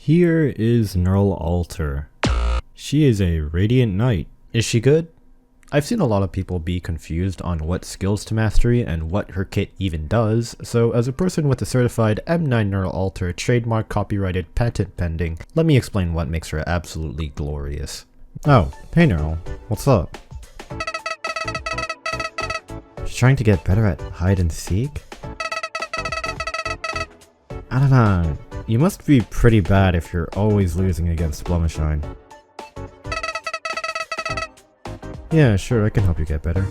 Here is Nearl Alter. She is a Radiant Knight. Is she good? I've seen a lot of people be confused on what skills to mastery and what her kit even does, so as a person with a certified M9'd Nearl Alter trademark copyrighted patent pending, let me explain what makes her absolutely glorious. Oh, hey Nearl, what's up? She's trying to get better at hide and seek? I don't know, you must be pretty bad if you're always losing against Blumishine. Yeah, sure, I can help you get better.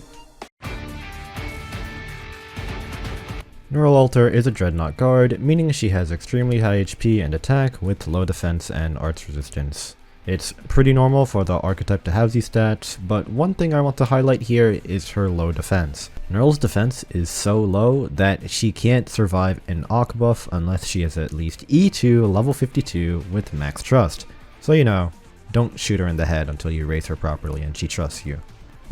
Nearl Alter is a Dreadnought guard, meaning she has extremely high HP and attack with low defense and arts resistance. It's pretty normal for the archetype to have these stats, but one thing I want to highlight here is her low defense. Nearl's defense is so low that she can't survive an Arc buff unless she is at least E2 level 52 with max trust. So you know, don't shoot her in the head until you raise her properly and she trusts you.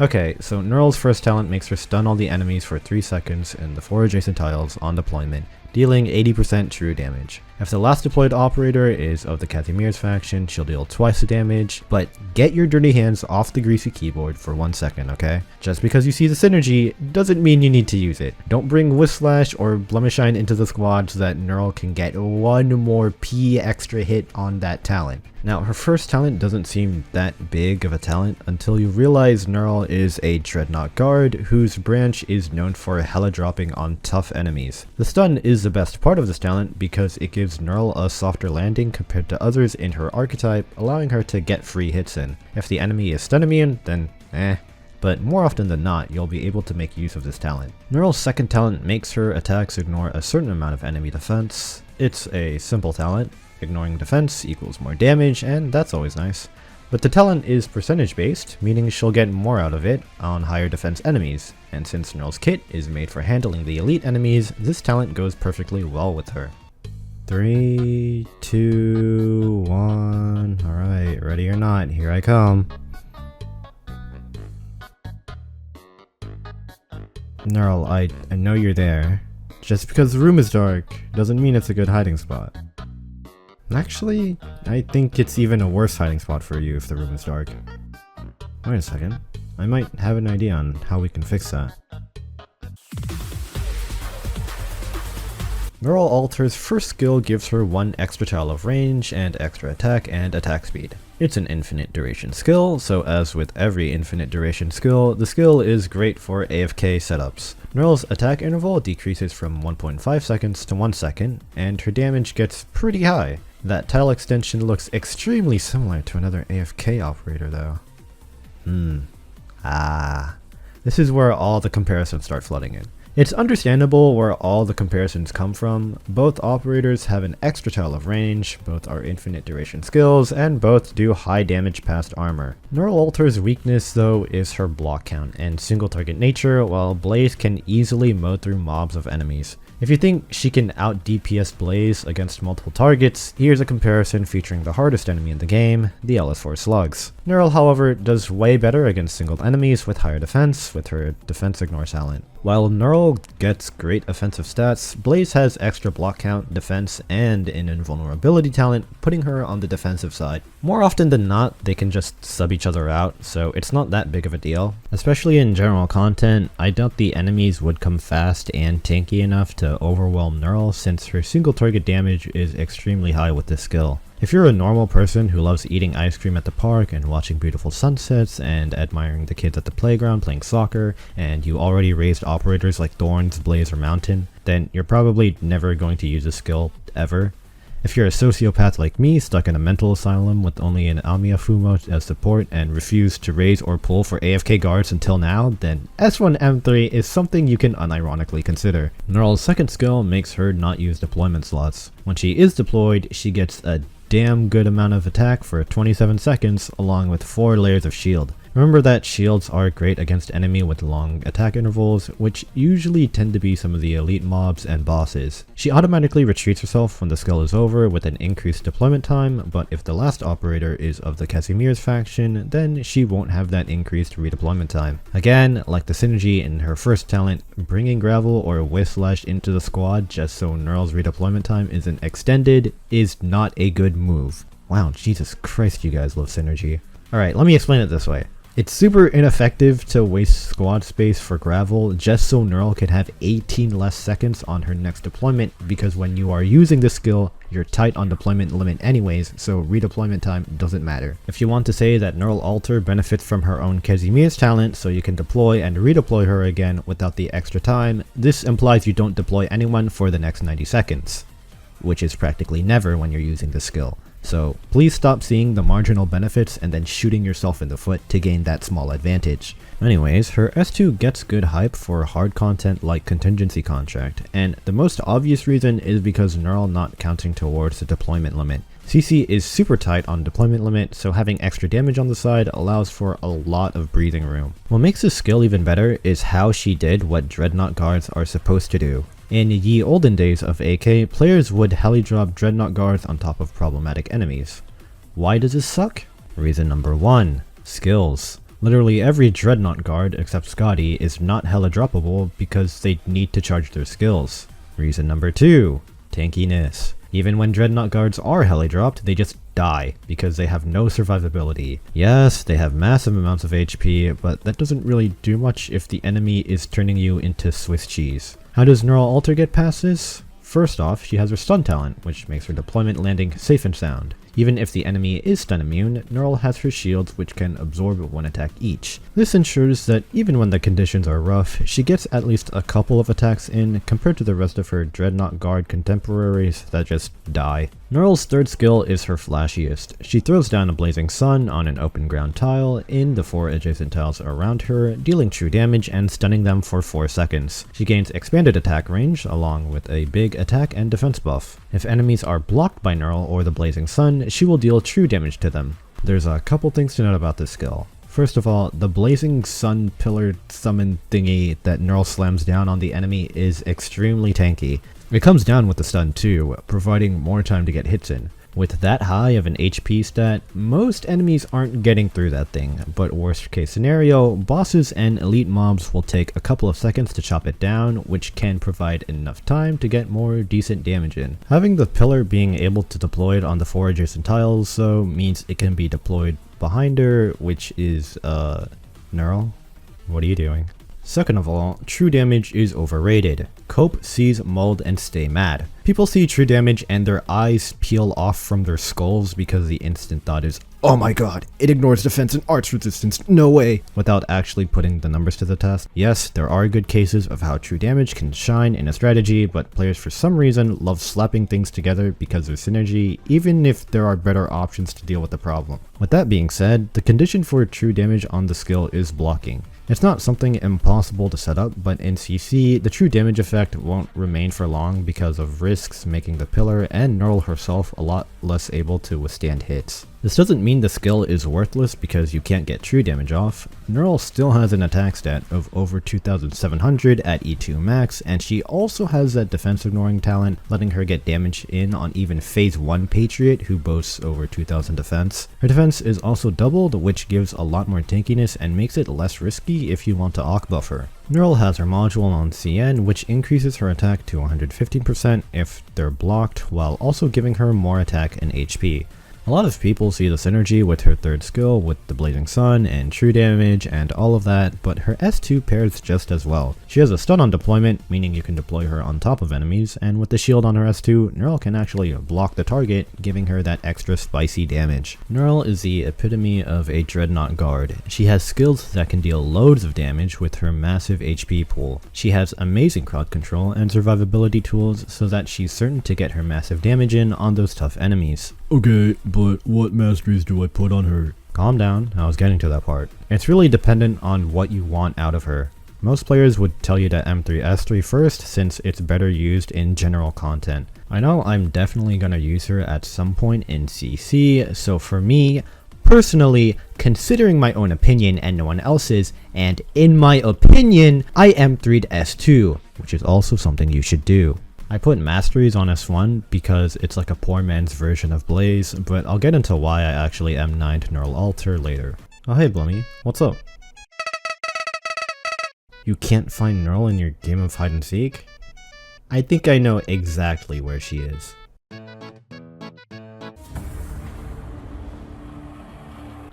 Okay, so Nearl's first talent makes her stun all the enemies for 3 seconds in the 4 adjacent tiles on deployment, dealing 80% true damage. If the last deployed operator is of the Casimir's faction, she'll deal twice the damage, but get your dirty hands off the greasy keyboard for 1 second, okay? Just because you see the synergy doesn't mean you need to use it. Don't bring Whistlash or Blumishine into the squad so that Nearl can get 1 more P extra hit on that talent. Now, her first talent doesn't seem that big of a talent until you realize Nearl is a Dreadnought guard whose branch is known for hella dropping on tough enemies. The stun is the best part of this talent because it gives Nearl a softer landing compared to others in her archetype, allowing her to get free hits in. If the enemy is stun immune, then but more often than not, you'll be able to make use of this talent. Nearl's second talent makes her attacks ignore a certain amount of enemy defense. It's a simple talent. Ignoring defense equals more damage, and that's always nice. But the talent is percentage based, meaning she'll get more out of it on higher defense enemies, and since Nearl's kit is made for handling the elite enemies, this talent goes perfectly well with her. 3, 2, 1, alright, ready or not, here I come. Nearl, I know you're there. Just because the room is dark doesn't mean it's a good hiding spot. Actually, I think it's even a worse hiding spot for you if the room is dark. Wait a second, I might have an idea on how we can fix that. Nearl Alter's first skill gives her 1 extra tile of range and extra attack and attack speed. It's an infinite duration skill, so as with every infinite duration skill, the skill is great for AFK setups. Nearl's attack interval decreases from 1.5 seconds to 1 second, and her damage gets pretty high. That tile extension looks extremely similar to another AFK operator though. This is where all the comparisons start flooding in. It's understandable where all the comparisons come from. Both operators have an extra tile of range, both are infinite duration skills, and both do high damage past armor. Nearl Alter's weakness though is her block count and single target nature, while Blaze can easily mow through mobs of enemies. If you think she can out DPS Blaze against multiple targets, here's a comparison featuring the hardest enemy in the game, the LS4 slugs. Nearl, however, does way better against single enemies with higher defense with her defense ignore talent. While Nearl gets great offensive stats, Blaze has extra block count, defense, and an invulnerability talent, putting her on the defensive side. More often than not, they can just sub each other out, so it's not that big of a deal. Especially in general content, I doubt the enemies would come fast and tanky enough to overwhelm Nearl since her single target damage is extremely high with this skill. If you're a normal person who loves eating ice cream at the park and watching beautiful sunsets and admiring the kids at the playground playing soccer, and you already raised operators like Thorns, Blaze, or Mountain, then you're probably never going to use this skill, ever. If you're a sociopath like me, stuck in a mental asylum with only an Amiya Fumo as support and refuse to raise or pull for AFK guards until now, then S1 M3 is something you can unironically consider. Nearl's second skill makes her not use deployment slots. When she is deployed, she gets a damn good amount of attack for 27 seconds along with 4 layers of shield. Remember that shields are great against enemy with long attack intervals, which usually tend to be some of the elite mobs and bosses. She automatically retreats herself when the skill is over with an increased deployment time, but if the last operator is of the Casimir's faction, then she won't have that increased redeployment time. Again, like the synergy in her first talent, bringing Gravel or Whiplash into the squad just so Nearl's redeployment time isn't extended is not a good move. Wow, Jesus Christ, you guys love synergy. Alright, let me explain it this way. It's super ineffective to waste squad space for Gravel just so Nearl can have 18 less seconds on her next deployment, because when you are using this skill, you're tight on deployment limit anyways, so redeployment time doesn't matter. If you want to say that Nearl Alter benefits from her own Casimir's talent so you can deploy and redeploy her again without the extra time, this implies you don't deploy anyone for the next 90 seconds, which is practically never when you're using this skill. So please stop seeing the marginal benefits and then shooting yourself in the foot to gain that small advantage. Anyways, her S2 gets good hype for hard content like Contingency Contract, and the most obvious reason is because Nearl not counting towards the deployment limit. CC is super tight on deployment limit, so having extra damage on the side allows for a lot of breathing room. What makes this skill even better is how she did what Dreadnought guards are supposed to do. In ye olden days of AK, players would heli drop Dreadnought guards on top of problematic enemies. Why does this suck? Reason number 1. Skills. Literally every Dreadnought guard except Scotty is not heli droppable because they need to charge their skills. Reason number 2. Tankiness. Even when Dreadnought guards are heli dropped, they just die because they have no survivability. Yes, they have massive amounts of HP, but that doesn't really do much if the enemy is turning you into Swiss cheese. How does Nearl Alter get past this? First off, she has her stun talent, which makes her deployment landing safe and sound. Even if the enemy is stun immune, Nearl has her shields which can absorb 1 attack each. This ensures that even when the conditions are rough, she gets at least a couple of attacks in compared to the rest of her Dreadnought guard contemporaries that just die. Nearl's third skill is her flashiest. She throws down a blazing sun on an open ground tile in the 4 adjacent tiles around her, dealing true damage and stunning them for 4 seconds. She gains expanded attack range along with a big attack and defense buff. If enemies are blocked by Nearl or the blazing sun, she will deal true damage to them. There's a couple things to note about this skill. First of all, the blazing sun pillar summon thingy that Nearl slams down on the enemy is extremely tanky. It comes down with the stun too, providing more time to get hits in. With that high of an HP stat, most enemies aren't getting through that thing, but worst case scenario, bosses and elite mobs will take a couple of seconds to chop it down, which can provide enough time to get more decent damage in. Having the pillar being able to deploy it on the 4 adjacent tiles though means it can be deployed behind her, which is, Nearl? What are you doing? Second of all, true damage is overrated. Cope, seize, mold, and stay mad. People see true damage and their eyes peel off from their skulls because the instant thought is, oh my god, it ignores defense and arts resistance, no way, without actually putting the numbers to the test. Yes, there are good cases of how true damage can shine in a strategy, but players for some reason love slapping things together because of synergy, even if there are better options to deal with the problem. With that being said, the condition for true damage on the skill is blocking. It's not something impossible to set up, but in CC, the true damage effect won't remain for long because of risks making the pillar and Nearl herself a lot less able to withstand hits. This doesn't mean the skill is worthless because you can't get true damage off. Nearl still has an attack stat of over 2700 at E2 max, and she also has that defense ignoring talent, letting her get damage in on even phase 1 Patriot who boasts over 2000 defense. Her defense is also doubled, which gives a lot more tankiness and makes it less risky if you want to Arc buff her. Nearl has her module on CN, which increases her attack to 115% if they're blocked, while also giving her more attack and HP. A lot of people see the synergy with her third skill with the Blazing Sun and true damage and all of that, but her S2 pairs just as well. She has a stun on deployment, meaning you can deploy her on top of enemies, and with the shield on her S2, Nearl can actually block the target, giving her that extra spicy damage. Nearl is the epitome of a Dreadnought guard. She has skills that can deal loads of damage with her massive HP pool. She has amazing crowd control and survivability tools so that she's certain to get her massive damage in on those tough enemies. Okay, but what masteries do I put on her? Calm down, I was getting to that part. It's really dependent on what you want out of her. Most players would tell you to M3S3 first since it's better used in general content. I know I'm definitely gonna use her at some point in CC, so for me, Personally, considering my own opinion and no one else's, and in my opinion, I M3'd S2, which is also something you should do. I put masteries on S1 because it's like a poor man's version of Blaze, but I'll get into why I actually M9'd Nearl alter later. Oh hey Blummy, what's up? You can't find Nearl in your game of hide and seek? I think I know exactly where she is.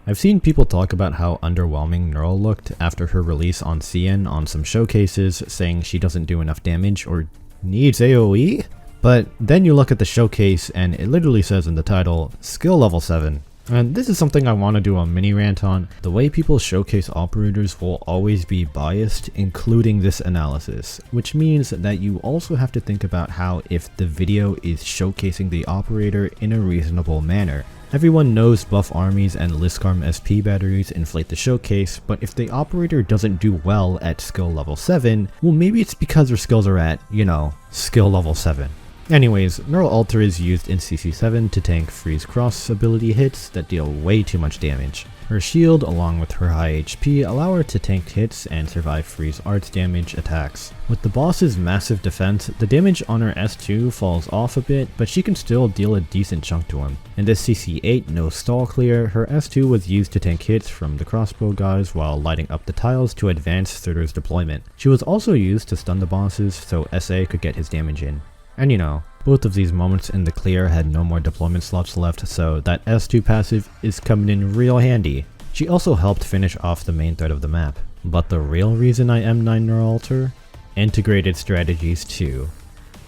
I've seen people talk about how underwhelming Nearl looked after her release on CN on some showcases, saying she doesn't do enough damage or needs AoE? But then you look at the showcase and it literally says in the title, skill level 7. And this is something I want to do a mini rant on. The way people showcase operators will always be biased, including this analysis, which means that you also have to think about how if the video is showcasing the operator in a reasonable manner. Everyone knows buff armies and Liskarm SP batteries inflate the showcase, but if the operator doesn't do well at skill level 7, well maybe it's because her skills are at, you know, skill level 7. Anyways, Nearl alter is used in CC7 to tank freeze cross ability hits that deal way too much damage. Her shield, along with her high HP, allow her to tank hits and survive freeze arts damage attacks. With the boss's massive defense, the damage on her S2 falls off a bit, but she can still deal a decent chunk to him. In this CC8 no stall clear, her S2 was used to tank hits from the crossbow guys while lighting up the tiles to advance Surtur's deployment. She was also used to stun the bosses so SA could get his damage in. And you know, both of these moments in the clear had no more deployment slots left, so that S2 passive is coming in real handy. She also helped finish off the main threat of the map. But the real reason I M9'd Nearl alter? Integrated strategies 2.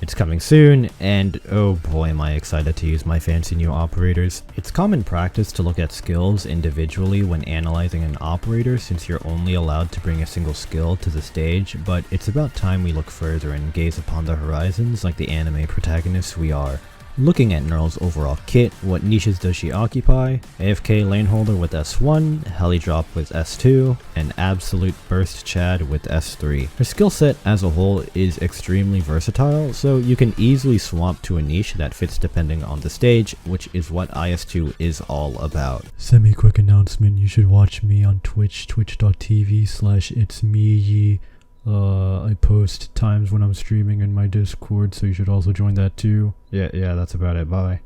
It's coming soon, and oh boy am I excited to use my fancy new operators. It's common practice to look at skills individually when analyzing an operator since you're only allowed to bring a single skill to the stage, but it's about time we look further and gaze upon the horizons like the anime protagonists we are. Looking at Nearl's overall kit, what niches does she occupy? AFK laneholder with S1, heli drop with S2, and absolute burst Chad with S3. Her skill set as a whole is extremely versatile, so you can easily swap to a niche that fits depending on the stage, which is what IS2 is all about. Semi-quick announcement, you should watch me on Twitch, twitch.tv/itsmeyee. I post times when I'm streaming in my Discord, so you should also join that too. Yeah, that's about it, bye.